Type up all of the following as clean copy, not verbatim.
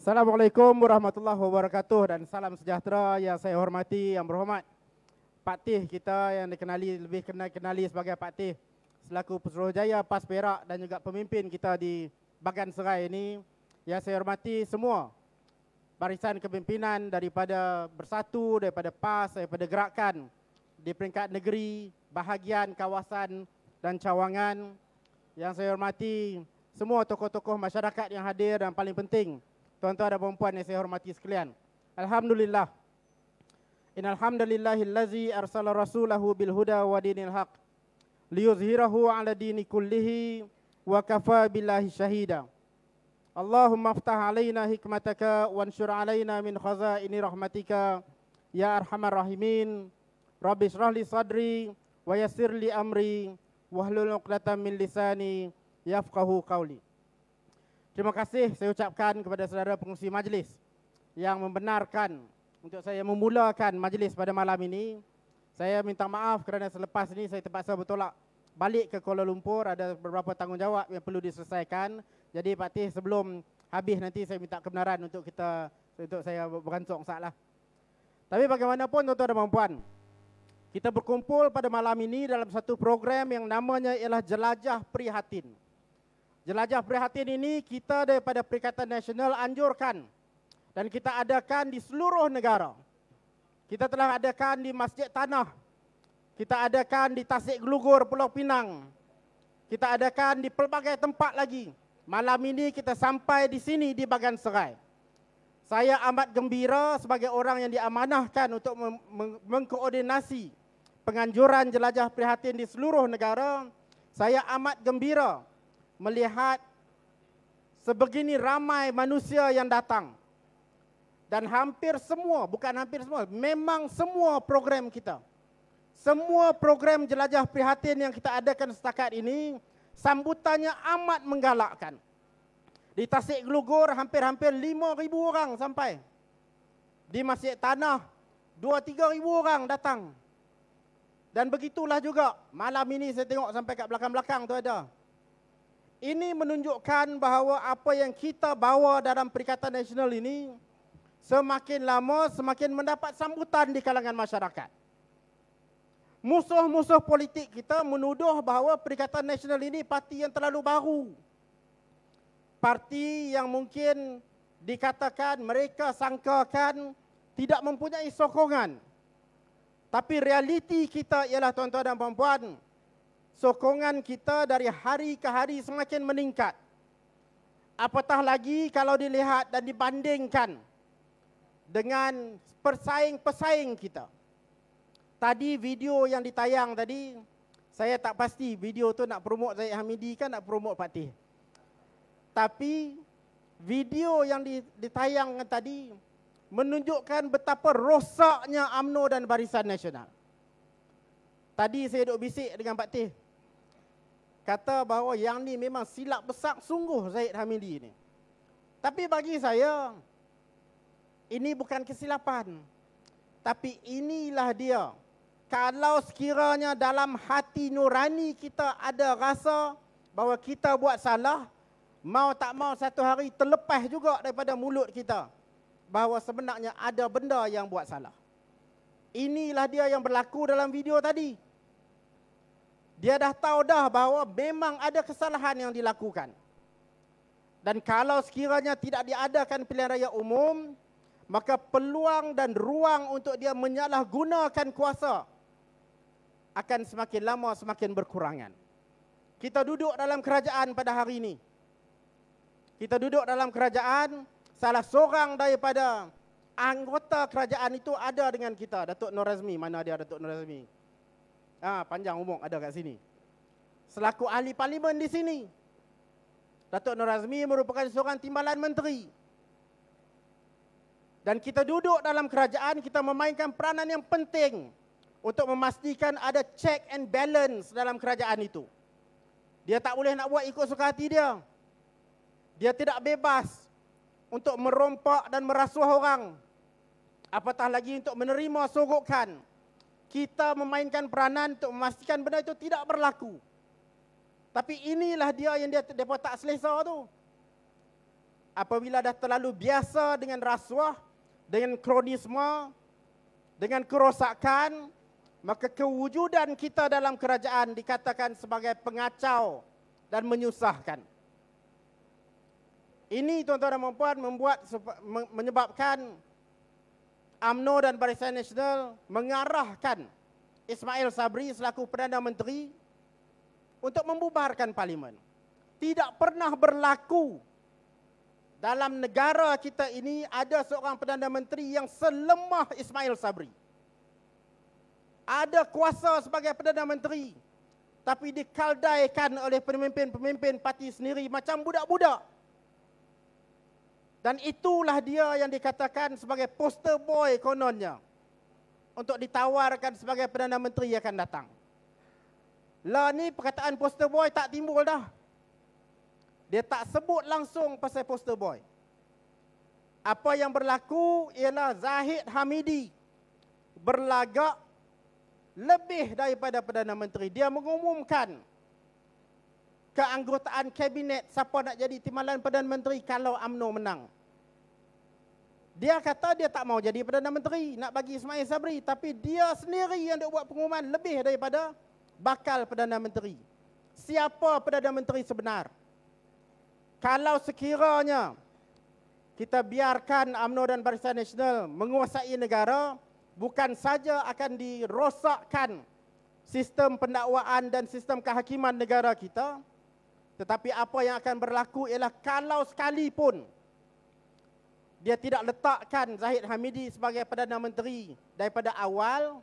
Assalamualaikum warahmatullahi wabarakatuh dan salam sejahtera yang saya hormati, yang berhormat Pak Tih kita yang dikenali, lebih kenali sebagai Pak Tih selaku Pesuruhjaya PAS Perak dan juga pemimpin kita di Bagan Serai ini. Yang saya hormati semua barisan kepimpinan daripada Bersatu, daripada PAS, daripada gerakan di peringkat negeri, bahagian, kawasan dan cawangan. Yang saya hormati semua tokoh-tokoh masyarakat yang hadir dan paling penting tuan-tuan dan puan-puan yang saya hormati sekalian. Alhamdulillah. Innal hamdalillahillazi arsala rasulahu bil huda wa dinil haq liyuzhirahu 'ala dini kullihi wa kafa billahi syahida. Allahumma aftah 'alaina hikmataka wanshur 'alaina min khazaini rahmatika ya arhamar rahimin. Rabbi shrah li sadri wa yassir li amri wahlul 'uqdatam min lisani yafqahu qawli. Terima kasih saya ucapkan kepada saudara pengurusi majlis yang membenarkan untuk saya memulakan majlis pada malam ini. Saya minta maaf kerana selepas ini saya terpaksa bertolak balik ke Kuala Lumpur. Ada beberapa tanggungjawab yang perlu diselesaikan. Jadi Pak Tih, sebelum habis nanti saya minta kebenaran untuk saya beransur saatlah. Tapi bagaimanapun tuan-tuan dan puan-puan, kita berkumpul pada malam ini dalam satu program yang namanya ialah Jelajah Prihatin. Jelajah Prihatin ini kita daripada Perikatan Nasional anjurkan dan kita adakan di seluruh negara. Kita telah adakan di Masjid Tanah, kita adakan di Tasik Gelugur, Pulau Pinang, kita adakan di pelbagai tempat lagi. Malam ini kita sampai di sini di Bagan Serai. Saya amat gembira sebagai orang yang diamanahkan untuk mengkoordinasi penganjuran Jelajah Prihatin di seluruh negara. Saya amat gembira melihat sebegini ramai manusia yang datang. Dan hampir semua, bukan hampir semua, memang semua program kita, semua program Jelajah Prihatin yang kita adakan setakat ini, sambutannya amat menggalakkan. Di Tasik Gelugur hampir-hampir 5,000 orang sampai. Di Masjid Tanah 2-3 ribu orang datang. Dan begitulah juga malam ini saya tengok sampai kat belakang-belakang tu ada. Ini menunjukkan bahawa apa yang kita bawa dalam Perikatan Nasional ini semakin lama semakin mendapat sambutan di kalangan masyarakat. Musuh-musuh politik kita menuduh bahawa Perikatan Nasional ini parti yang terlalu baru. Parti yang mungkin dikatakan mereka sangkakan tidak mempunyai sokongan. Tapi realiti kita ialah tuan-tuan dan puan-puan, sokongan kita dari hari ke hari semakin meningkat. Apatah lagi kalau dilihat dan dibandingkan dengan pesaing-pesaing kita. Tadi video yang ditayang tadi, saya tak pasti video tu nak promote Zahid Hamidi kan nak promote Pak Tih. Tapi video yang ditayang tadi menunjukkan betapa rosaknya UMNO dan Barisan Nasional. Tadi saya duk bisik dengan Pak Tih, kata bahawa yang ni memang silap besar sungguh Zahid Hamidi ni. Tapi bagi saya, ini bukan kesilapan. Tapi inilah dia. Kalau sekiranya dalam hati nurani kita ada rasa bahawa kita buat salah, mau tak mau satu hari terlepas juga daripada mulut kita bahawa sebenarnya ada benda yang buat salah. Inilah dia yang berlaku dalam video tadi. Dia dah tahu dah bahawa memang ada kesalahan yang dilakukan. Dan kalau sekiranya tidak diadakan pilihan raya umum, maka peluang dan ruang untuk dia menyalahgunakan kuasa akan semakin lama semakin berkurangan. Kita duduk dalam kerajaan pada hari ini. Kita duduk dalam kerajaan, salah seorang daripada anggota kerajaan itu ada dengan kita, Datuk Nur Razmi. Mana dia Datuk Nur Razmi? Panjang umur ada kat sini. Selaku ahli parlimen di sini. Datuk Nur Razmi merupakan seorang timbalan menteri. Dan kita duduk dalam kerajaan, kita memainkan peranan yang penting untuk memastikan ada check and balance dalam kerajaan itu. Dia tak boleh nak buat ikut suka hati dia. Dia tidak bebas untuk merompak dan merasuah orang. Apatah lagi untuk menerima sogokan. Kita memainkan peranan untuk memastikan benda itu tidak berlaku. Tapi inilah dia yang dia tak selesa tu. apabila dah terlalu biasa dengan rasuah, dengan kronisme, dengan kerosakan, maka kewujudan kita dalam kerajaan dikatakan sebagai pengacau dan menyusahkan. Ini tuan-tuan dan puan menyebabkan UMNO dan Barisan Nasional mengarahkan Ismail Sabri selaku Perdana Menteri untuk membubarkan parlimen. Tidak pernah berlaku dalam negara kita ini ada seorang Perdana Menteri yang selemah Ismail Sabri. Ada kuasa sebagai Perdana Menteri, tapi dikaldaikan oleh pemimpin-pemimpin parti sendiri macam budak-budak. Dan itulah dia yang dikatakan sebagai poster boy kononnya untuk ditawarkan sebagai Perdana Menteri yang akan datang. Lah ni perkataan poster boy tak timbul dah. Dia tak sebut langsung pasal poster boy. Apa yang berlaku ialah Zahid Hamidi berlagak lebih daripada Perdana Menteri. Dia mengumumkan keanggotaan kabinet siapa nak jadi timbalan Perdana Menteri kalau UMNO menang. Dia kata dia tak mau jadi Perdana Menteri, nak bagi Ismail Sabri, tapi dia sendiri yang dia buat pengumuman lebih daripada bakal Perdana Menteri. Siapa Perdana Menteri sebenar? Kalau sekiranya kita biarkan UMNO dan Barisan Nasional menguasai negara, bukan saja akan dirosakkan sistem pendakwaan dan sistem kehakiman negara kita, tetapi apa yang akan berlaku ialah kalau sekalipun dia tidak letakkan Zahid Hamidi sebagai Perdana Menteri daripada awal,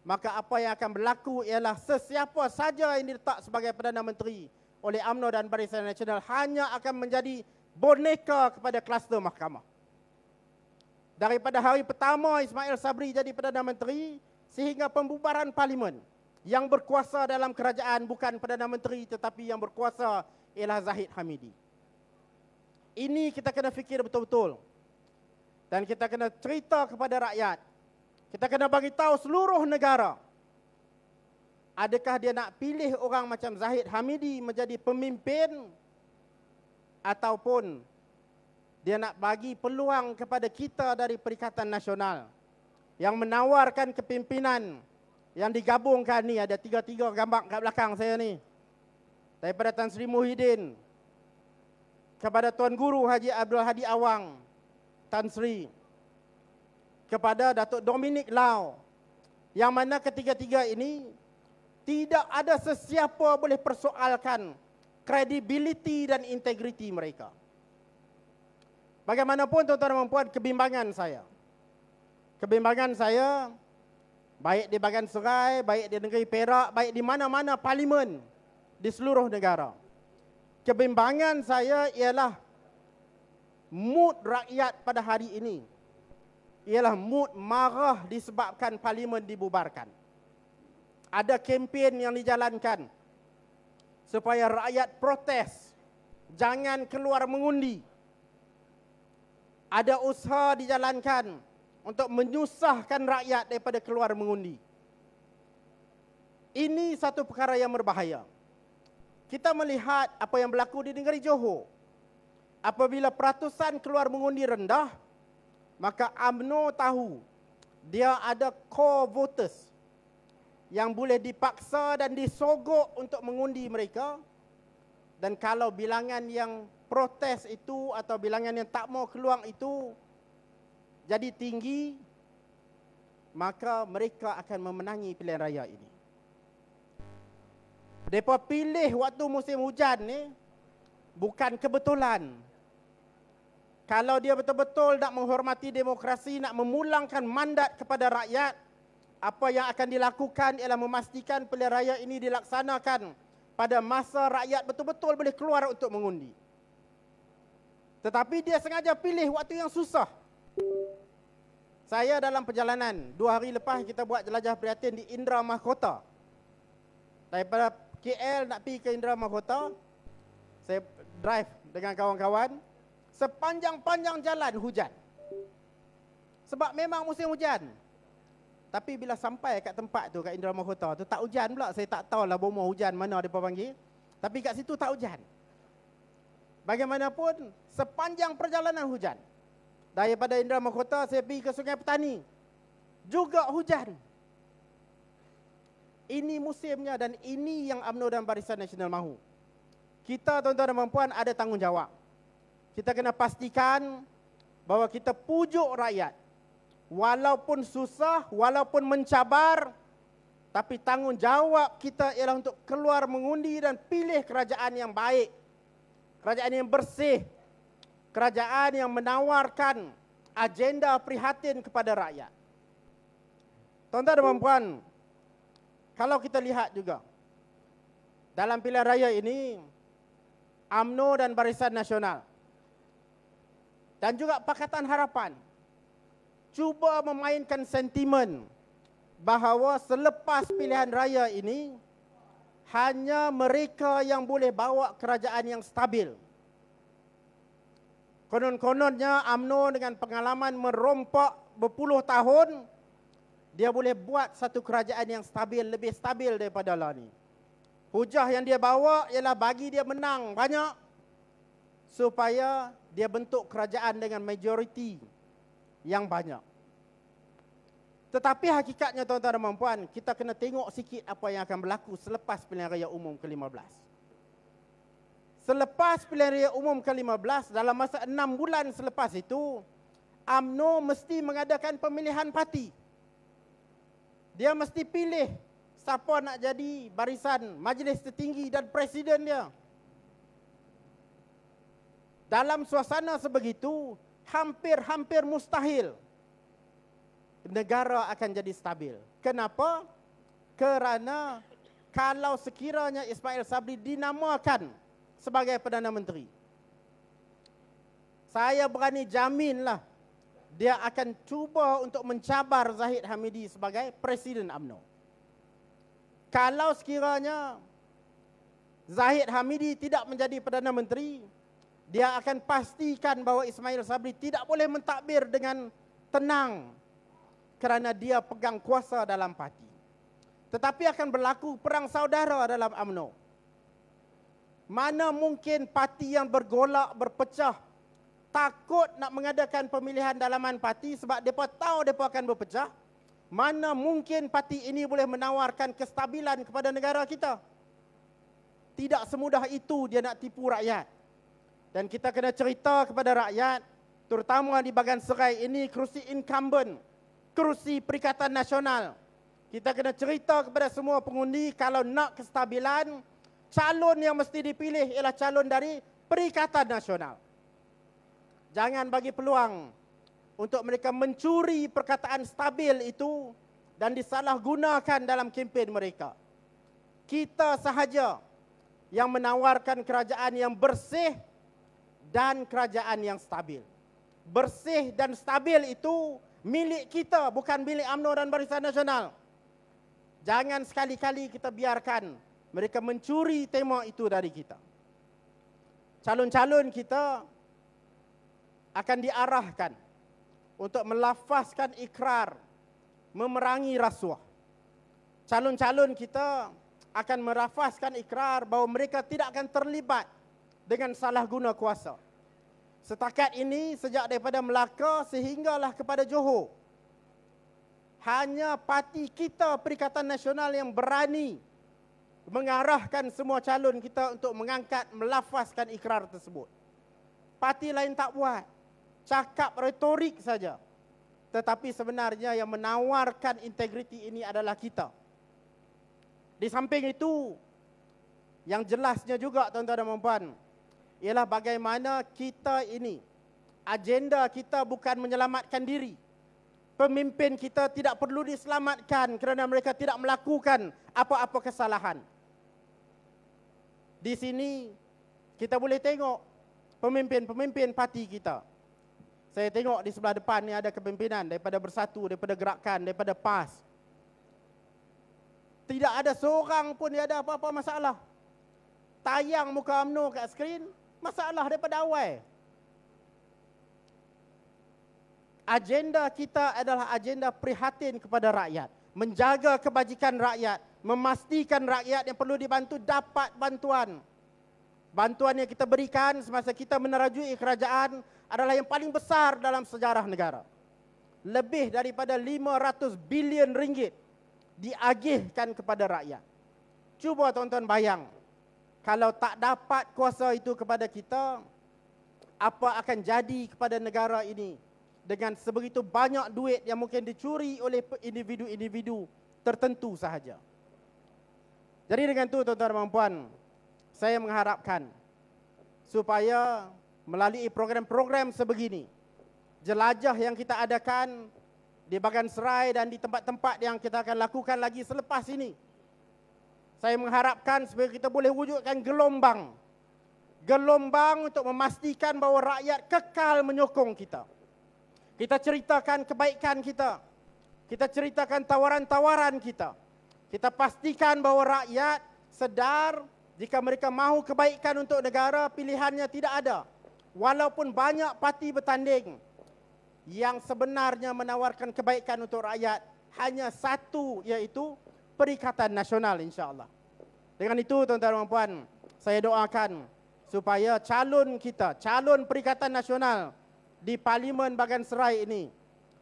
maka apa yang akan berlaku ialah sesiapa saja yang diletak sebagai Perdana Menteri oleh UMNO dan Barisan Nasional hanya akan menjadi boneka kepada kluster mahkamah. Daripada hari pertama Ismail Sabri jadi Perdana Menteri sehingga pembubaran parlimen, yang berkuasa dalam kerajaan bukan Perdana Menteri tetapi yang berkuasa ialah Zahid Hamidi. Ini kita kena fikir betul-betul. Dan kita kena cerita kepada rakyat. Kita kena bagi tahu seluruh negara. Adakah dia nak pilih orang macam Zahid Hamidi menjadi pemimpin, ataupun dia nak bagi peluang kepada kita dari Perikatan Nasional yang menawarkan kepimpinan yang digabungkan ni, ada tiga-tiga gambar kat belakang saya ni. Daripada Tan Sri Muhyiddin kepada Tuan Guru Haji Abdul Hadi Awang Tan Sri, kepada Datuk Dominic Lau, yang mana ketiga-tiga ini tidak ada sesiapa boleh persoalkan kredibiliti dan integriti mereka. Bagaimanapun tuan-tuan dan puan, kebimbangan saya baik di Bagan Serai, baik di negeri Perak, baik di mana-mana parlimen di seluruh negara. Kebimbangan saya ialah mood rakyat pada hari ini ialah mood marah disebabkan parlimen dibubarkan. Ada kempen yang dijalankan supaya rakyat protes, jangan keluar mengundi. Ada usaha dijalankan untuk menyusahkan rakyat daripada keluar mengundi. Ini satu perkara yang berbahaya. Kita melihat apa yang berlaku di negeri Johor. Apabila peratusan keluar mengundi rendah, maka UMNO tahu dia ada core voters yang boleh dipaksa dan disogok untuk mengundi mereka. Dan kalau bilangan yang protes itu atau bilangan yang tak mau keluar itu jadi tinggi, maka mereka akan memenangi pilihan raya ini. Mereka pilih waktu musim hujan ni bukan kebetulan. Kalau dia betul-betul nak menghormati demokrasi, nak memulangkan mandat kepada rakyat, apa yang akan dilakukan ialah memastikan pilihan raya ini dilaksanakan pada masa rakyat betul-betul boleh keluar untuk mengundi. Tetapi dia sengaja pilih waktu yang susah. Saya dalam perjalanan 2 hari lepas kita buat jelajah prihatin di Indra Mahkota. Daripada KL nak pergi ke Indra Mahkota, saya drive dengan kawan-kawan. Sepanjang-panjang jalan hujan. Sebab memang musim hujan. Tapi bila sampai kat tempat tu, kat Indra Mahkota tu, tak hujan pula. Saya tak tahulah bomba hujan mana dia panggil. Tapi kat situ tak hujan. Bagaimanapun, sepanjang perjalanan hujan, daripada Indra Mahkota saya pergi ke Sungai Petani, juga hujan. Ini musimnya dan ini yang UMNO dan Barisan Nasional mahu. Kita tuan-tuan dan puan ada tanggungjawab. Kita kena pastikan bahawa kita pujuk rakyat. Walaupun susah, walaupun mencabar, tapi tanggungjawab kita ialah untuk keluar mengundi dan pilih kerajaan yang baik. Kerajaan yang bersih. Kerajaan yang menawarkan agenda prihatin kepada rakyat. Tuan-tuan dan puan, kalau kita lihat juga, dalam pilihan raya ini, UMNO dan Barisan Nasional dan juga Pakatan Harapan cuba memainkan sentimen bahawa selepas pilihan raya ini hanya mereka yang boleh bawa kerajaan yang stabil. Konon-kononnya UMNO dengan pengalaman merompak berpuluh tahun, dia boleh buat satu kerajaan yang stabil, lebih stabil daripada lah ni. Hujah yang dia bawa ialah bagi dia menang banyak supaya dia bentuk kerajaan dengan majoriti yang banyak. Tetapi hakikatnya tuan-tuan dan puan, kita kena tengok sikit apa yang akan berlaku selepas pilihan raya umum ke-15. Selepas pilihan raya umum ke-15, dalam masa 6 bulan selepas itu, UMNO mesti mengadakan pemilihan parti. Dia mesti pilih siapa nak jadi barisan majlis tertinggi dan presiden dia. Dalam suasana sebegitu, hampir-hampir mustahil negara akan jadi stabil. Kenapa? Kerana kalau sekiranya Ismail Sabri dinamakan sebagai Perdana Menteri, saya berani jaminlah dia akan cuba untuk mencabar Zahid Hamidi sebagai Presiden UMNO. Kalau sekiranya Zahid Hamidi tidak menjadi Perdana Menteri, dia akan pastikan bahawa Ismail Sabri tidak boleh mentadbir dengan tenang kerana dia pegang kuasa dalam parti. Tetapi akan berlaku perang saudara dalam UMNO. Mana mungkin parti yang bergolak, berpecah, takut nak mengadakan pemilihan dalaman parti sebab mereka tahu mereka akan berpecah. Mana mungkin parti ini boleh menawarkan kestabilan kepada negara kita. Tidak semudah itu dia nak tipu rakyat. Dan kita kena cerita kepada rakyat, terutama di Bagan Serai ini kerusi incumbent, kerusi Perikatan Nasional. Kita kena cerita kepada semua pengundi, kalau nak kestabilan, calon yang mesti dipilih ialah calon dari Perikatan Nasional. Jangan bagi peluang untuk mereka mencuri perkataan stabil itu dan disalahgunakan dalam kempen mereka. Kita sahaja yang menawarkan kerajaan yang bersih dan kerajaan yang stabil. Bersih dan stabil itu milik kita, bukan milik UMNO dan Barisan Nasional. Jangan sekali-kali kita biarkan mereka mencuri tema itu dari kita. Calon-calon kita akan diarahkan untuk melafazkan ikrar memerangi rasuah. Calon-calon kita akan melafazkan ikrar bahawa mereka tidak akan terlibat dengan salah guna kuasa. Setakat ini, sejak daripada Melaka sehinggalah kepada Johor, hanya parti kita Perikatan Nasional yang berani mengarahkan semua calon kita untuk mengangkat, melafazkan ikrar tersebut. Parti lain tak buat. Cakap retorik saja. Tetapi sebenarnya yang menawarkan integriti ini adalah kita. Di samping itu, yang jelasnya juga tuan-tuan dan puan, ialah bagaimana kita ini, agenda kita bukan menyelamatkan diri. Pemimpin kita tidak perlu diselamatkan kerana mereka tidak melakukan apa-apa kesalahan. Di sini kita boleh tengok pemimpin-pemimpin parti kita. Saya tengok di sebelah depan ni ada kepimpinan daripada Bersatu, daripada Gerakan, daripada PAS. Tidak ada seorang pun yang ada apa-apa masalah. Tayang muka UMNO kat skrin, masalah daripada awal. Agenda kita adalah agenda prihatin kepada rakyat. Menjaga kebajikan rakyat. Memastikan rakyat yang perlu dibantu dapat bantuan. bantuan yang kita berikan semasa kita menerajui kerajaan adalah yang paling besar dalam sejarah negara. Lebih daripada 500 bilion ringgit diagihkan kepada rakyat. Cuba tuan-tuan bayang, kalau tak dapat kuasa itu kepada kita, apa akan jadi kepada negara ini dengan sebegitu banyak duit yang mungkin dicuri oleh individu-individu tertentu sahaja. Jadi dengan itu tuan-tuan dan puan, saya mengharapkan supaya melalui program-program sebegini, jelajah yang kita adakan di Bagan Serai dan di tempat-tempat yang kita akan lakukan lagi selepas ini, saya mengharapkan supaya kita boleh wujudkan gelombang untuk memastikan bahawa rakyat kekal menyokong kita. Kita ceritakan kebaikan kita. Kita ceritakan tawaran-tawaran kita. Kita pastikan bahawa rakyat sedar jika mereka mahu kebaikan untuk negara, pilihannya tidak ada. Walaupun banyak parti bertanding, yang sebenarnya menawarkan kebaikan untuk rakyat hanya satu, iaitu Perikatan Nasional, insya-Allah. Dengan itu tuan-tuan dan puan, saya doakan supaya calon kita, calon Perikatan Nasional di Parlimen Bagan Serai ini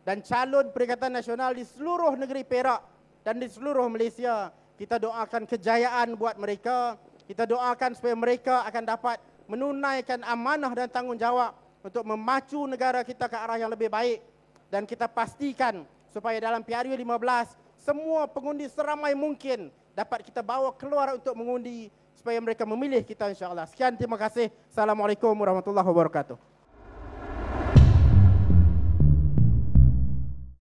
dan calon Perikatan Nasional di seluruh negeri Perak dan di seluruh Malaysia, kita doakan kejayaan buat mereka. Kita doakan supaya mereka akan dapat menunaikan amanah dan tanggungjawab untuk memacu negara kita ke arah yang lebih baik. Dan kita pastikan supaya dalam PRU15 semua pengundi seramai mungkin dapat kita bawa keluar untuk mengundi supaya mereka memilih kita, insya-Allah. Sekian, terima kasih. Assalamualaikum warahmatullahi wabarakatuh.